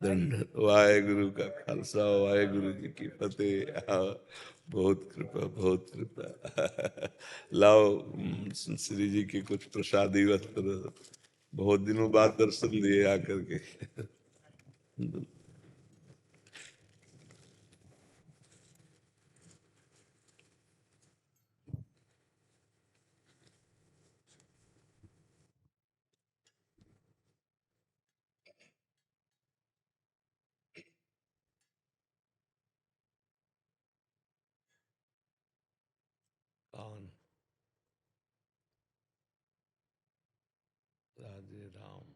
दंड। वाहेगुरु का खालसा, वाहेगुरु जी की फतेह। बहुत कृपा, बहुत कृपा। लाओ श्री जी की कुछ प्रसादी वस्त्र, बहुत दिनों बाद दर्शन दिए आकर के। कौन? राधे राम।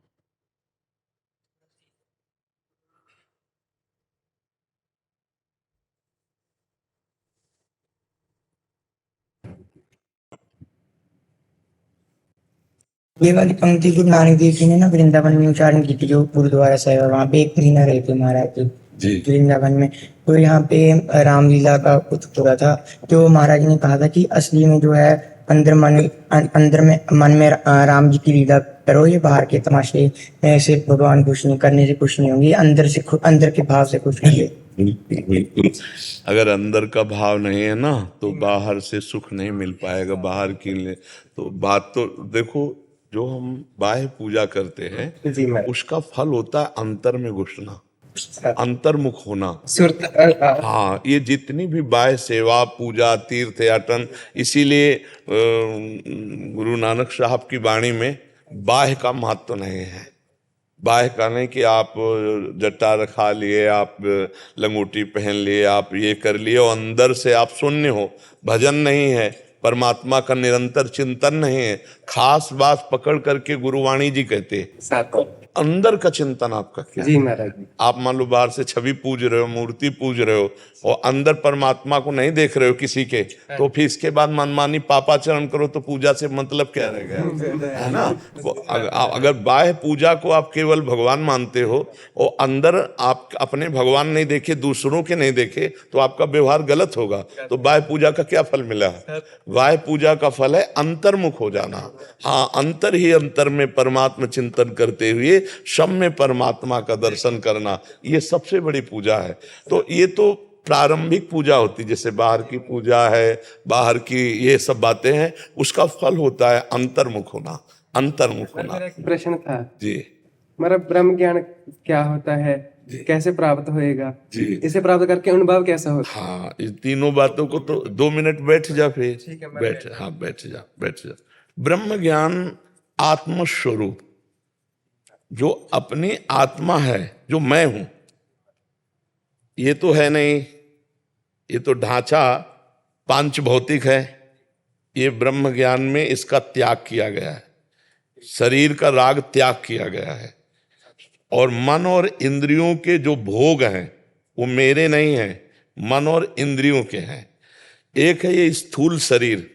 ये वाली पंक्ति गुरु नानक देव जी ने ना वृंदावन में उच्चारण की थी, जो गुरुद्वारा साहिब है, वहाँ पे एक महीना रहे थे महाराज जी वृंदावन में। तो यहाँ पे रामलीला का कुछ पूरा था, तो महाराज ने कहा था कि असली में जो है अंदर में मन में राम जी की लीला करो, ये बाहर के तमाशे से भगवान खुश नहीं करने से खुश नहीं होंगे, अंदर के भाव से खुश होंगे। बिल्कुल। अगर अंदर का भाव नहीं है ना तो बाहर से सुख नहीं मिल पाएगा। बाहर की लिए तो बात तो देखो, जो हम बाह्य पूजा करते हैं उसका फल होता है अंतर में घुसना, अंतर्मुख होना। हाँ, ये जितनी भी बाह्य सेवा, पूजा, तीर्थ याटन, इसीलिए गुरु नानक साहब की वाणी में बाह्य का महत्व नहीं है। बाह्य का नहीं कि आप जट्टा रखा लिए, आप लंगोटी पहन लिए, आप ये कर लिए और अंदर से आप शून्य हो, भजन नहीं है, परमात्मा का निरंतर चिंतन नहीं है। खास बात पकड़ करके गुरुवाणी जी कहते अंदर का चिंतन आपका क्या जी महाराज। आप मान लो बाहर से छवि पूज रहे हो, मूर्ति पूज रहे हो और अंदर परमात्मा को नहीं देख रहे हो किसी के, तो फिर इसके बाद मनमानी पापाचरण करो तो पूजा से मतलब क्या रह गया, है ना। अगर बाह्य पूजा को आप केवल भगवान मानते हो और अंदर आप अपने भगवान नहीं देखे, दूसरों के नहीं देखे, तो आपका व्यवहार गलत होगा। तो बाह्य पूजा का क्या फल मिला है? बाह्य पूजा का फल है अंतर्मुख हो जाना। हाँ, अंतर ही अंतर में परमात्मा चिंतन करते हुए सब में परमात्मा का दर्शन करना, ये सबसे बड़ी पूजा है। तो ये तो प्रारंभिक पूजा होती, जैसे बाहर की पूजा है, बाहर की ये सब बातें हैं, उसका फल होता है अंतर्मुख होना, अंतर्मुख होना। मेरा एक प्रश्न था जी, मेरा, ब्रह्म ज्ञान क्या होता है, कैसे प्राप्त होएगा जी, इसे प्राप्त करके अनुभव कैसा होगा? हाँ, इस तीनों बातों को तो 2 मिनट बैठ जा, फिर बैठ, हाँ बैठ जा, बैठ जा। ब्रह्म ज्ञान आत्मस्वरूप, जो अपनी आत्मा है, जो मैं हूं, ये तो है नहीं, ये तो ढांचा पांच भौतिक है। ये ब्रह्म ज्ञान में इसका त्याग किया गया है, शरीर का राग त्याग किया गया है, और मन और इंद्रियों के जो भोग हैं वो मेरे नहीं हैं, मन और इंद्रियों के हैं। एक है ये स्थूल शरीर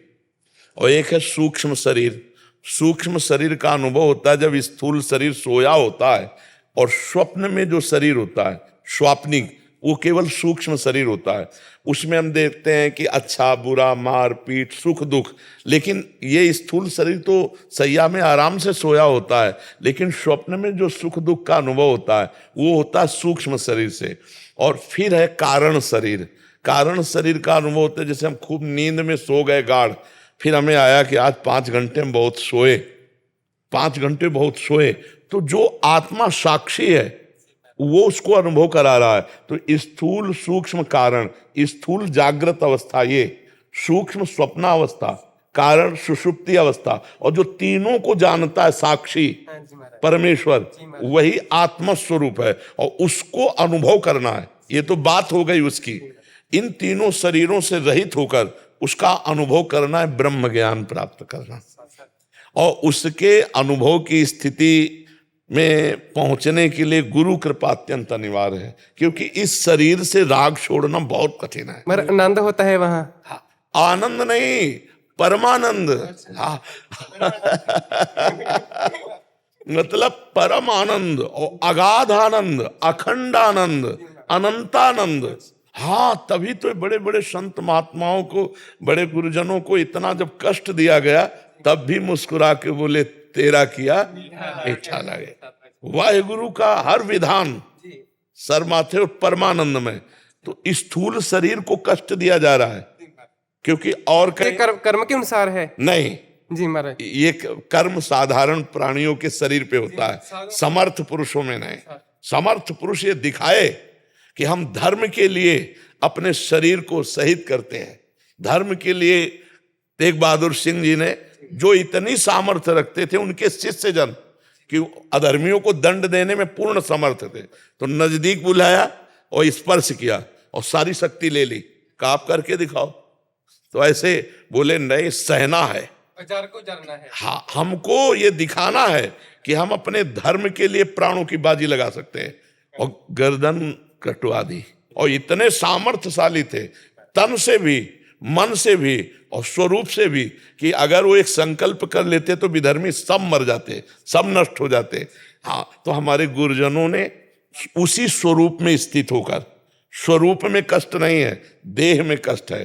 और एक है सूक्ष्म शरीर। सूक्ष्म शरीर का अनुभव होता है जब स्थूल शरीर सोया होता है, और स्वप्न में जो शरीर होता है स्वाप्निक, वो केवल सूक्ष्म शरीर होता है। उसमें हम देखते हैं कि अच्छा बुरा, मार पीट, सुख दुख, लेकिन ये स्थूल शरीर तो सैया में आराम से सोया होता है, लेकिन स्वप्न में जो सुख दुख का अनुभव होता है वो होता है सूक्ष्म शरीर से। और फिर है कारण शरीर। कारण शरीर का अनुभव होता है जैसे हम खूब नींद में सो गए गाढ़, फिर हमें आया कि आज 5 घंटे में बहुत सोए, 5 घंटे बहुत सोए, तो जो आत्मा साक्षी है वो उसको अनुभव करा रहा है। तो स्थूल सूक्ष्म कारण, स्थूल जागृत अवस्था ये, सूक्ष्म स्वप्नावस्था, कारण सुषुप्ति अवस्था, और जो तीनों को जानता है साक्षी परमेश्वर, वही आत्म स्वरूप है और उसको अनुभव करना है। ये तो बात हो गई उसकी। इन तीनों शरीरों से रहित होकर उसका अनुभव करना है, ब्रह्म ज्ञान प्राप्त करना। और उसके अनुभव की स्थिति में पहुंचने के लिए गुरु कृपा अत्यंत अनिवार्य है, क्योंकि इस शरीर से राग छोड़ना बहुत कठिन है। मगर आनंद होता है वहां। हाँ, आनंद नहीं, परमानंद। हाँ। मतलब परम आनंद और अगाध आनंद, अखंड आनंद, अनंतानंद। हाँ, तभी तो बड़े बड़े संत महात्माओं को, बड़े गुरुजनों को इतना जब कष्ट दिया गया, तब भी मुस्कुरा के बोले तेरा किया मीठा लगे। वाहिगुरु का हर विधान सर माथे और परमानंद में। तो स्थूल शरीर को कष्ट दिया जा रहा है क्योंकि और ये कर्म के अनुसार है नहीं, जी महाराज। ये कर्म साधारण प्राणियों के शरीर पे होता है, समर्थ पुरुषों में नहीं। समर्थ पुरुष ये दिखाए कि हम धर्म के लिए अपने शरीर को शहीद करते हैं। धर्म के लिए तेग बहादुर सिंह जी ने जो इतनी सामर्थ्य रखते थे, उनके शिष्य जन कि अधर्मियों को दंड देने में पूर्ण समर्थ थे, तो नजदीक बुलाया और स्पर्श किया और सारी शक्ति ले ली, कहा आप करके दिखाओ। तो ऐसे बोले नहीं, सहना है, हजार को जरना है। हाँ, हमको ये दिखाना है कि हम अपने धर्म के लिए प्राणों की बाजी लगा सकते हैं। और गर्दन कटवा दी। और इतने सामर्थ्यशाली थे, तन से भी, मन से भी और स्वरूप से भी, कि अगर वो एक संकल्प कर लेते तो विधर्मी सब मर जाते, सब नष्ट हो जाते। हाँ, तो हमारे गुरुजनों ने उसी स्वरूप में स्थित होकर, स्वरूप में कष्ट नहीं है, देह में कष्ट है,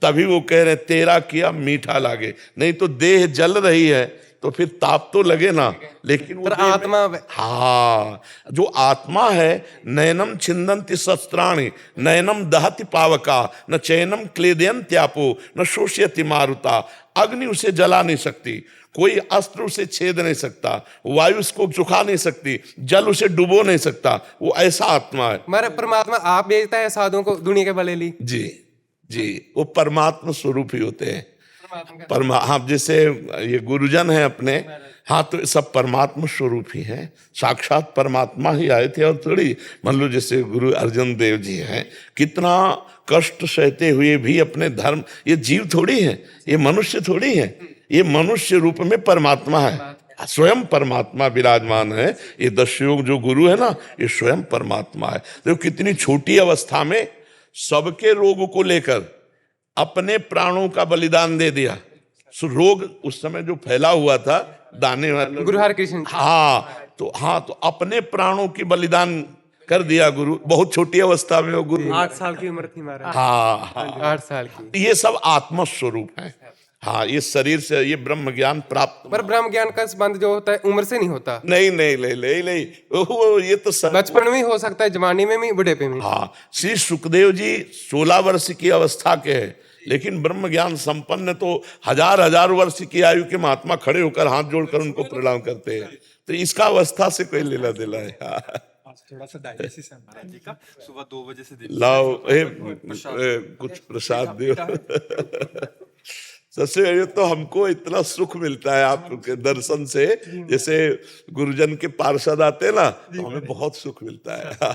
तभी वो कह रहे तेरा किया मीठा लागे। नहीं तो देह जल रही है तो फिर ताप तो लगे ना, लेकिन वो आत्मा, हाँ, जो आत्मा है, नयनम छिंदन्ति शस्त्राणि नयनम दहति पावका न चैनम क्लेदयन्त्यापो न शोष्यति मारुता। अग्नि उसे जला नहीं सकती, कोई अस्त्र उसे छेद नहीं सकता, वायु उसको सुखा नहीं सकती, जल उसे डुबो नहीं सकता। वो ऐसा आत्मा है। हमारा परमात्मा आप भेजता है साधुओं को दुनिया के भले ली। जी जी, वो परमात्मा स्वरूप ही होते हैं। हाँ, जैसे ये गुरुजन है अपने, हाँ, तो सब परमात्मा स्वरूप ही हैं, साक्षात परमात्मा ही आए थे। और थोड़ी मान लो जैसे गुरु अर्जन देव जी हैं, कितना कष्ट सहते हुए भी अपने धर्म, ये जीव थोड़ी है, ये मनुष्य थोड़ी है, ये मनुष्य रूप में परमात्मा है, स्वयं परमात्मा विराजमान है। ये दशयोग जो गुरु है ना, ये स्वयं परमात्मा है। तो कितनी छोटी अवस्था में सबके रोग को लेकर अपने प्राणों का बलिदान दे दिया। रोग उस समय जो फैला हुआ था, दाने वाले गुरु हरकृष्ण, हाँ, तो अपने प्राणों की बलिदान कर दिया गुरु। बहुत छोटी अवस्था में वो गुरु, 8 साल की उम्र थी महाराज। हाँ, 8 साल की। ये सब आत्म स्वरूप है। हाँ, ये शरीर से ये ब्रह्म ज्ञान प्राप्त, पर ब्रह्म ज्ञान का संबंध जो होता है उम्र से नहीं होता। नहीं नहीं नहीं नहीं नहीं, वो ये तो बचपन में ही हो सकता है, जवानी में भी, बुढ़ेपे में। हाँ, श्री सुखदेव जी 16 वर्ष की अवस्था के हैं, लेकिन ब्रह्म ज्ञान संपन्न तो हजार हजार वर्ष की आयु के महात्मा खड़े होकर हाथ जोड़कर उनको प्रणाम करते हैं। तो इसका अवस्था से कोई लेला दिला है। थोड़ा सा डायलिसिस है महाराज जी का, सुबह 2 बजे से लाओ कुछ प्रसाद दियो। सबसे पहले तो हमको इतना सुख मिलता है आपके दर्शन से, जैसे गुरुजन के पार्षद आते ना, तो हमें बहुत सुख मिलता है।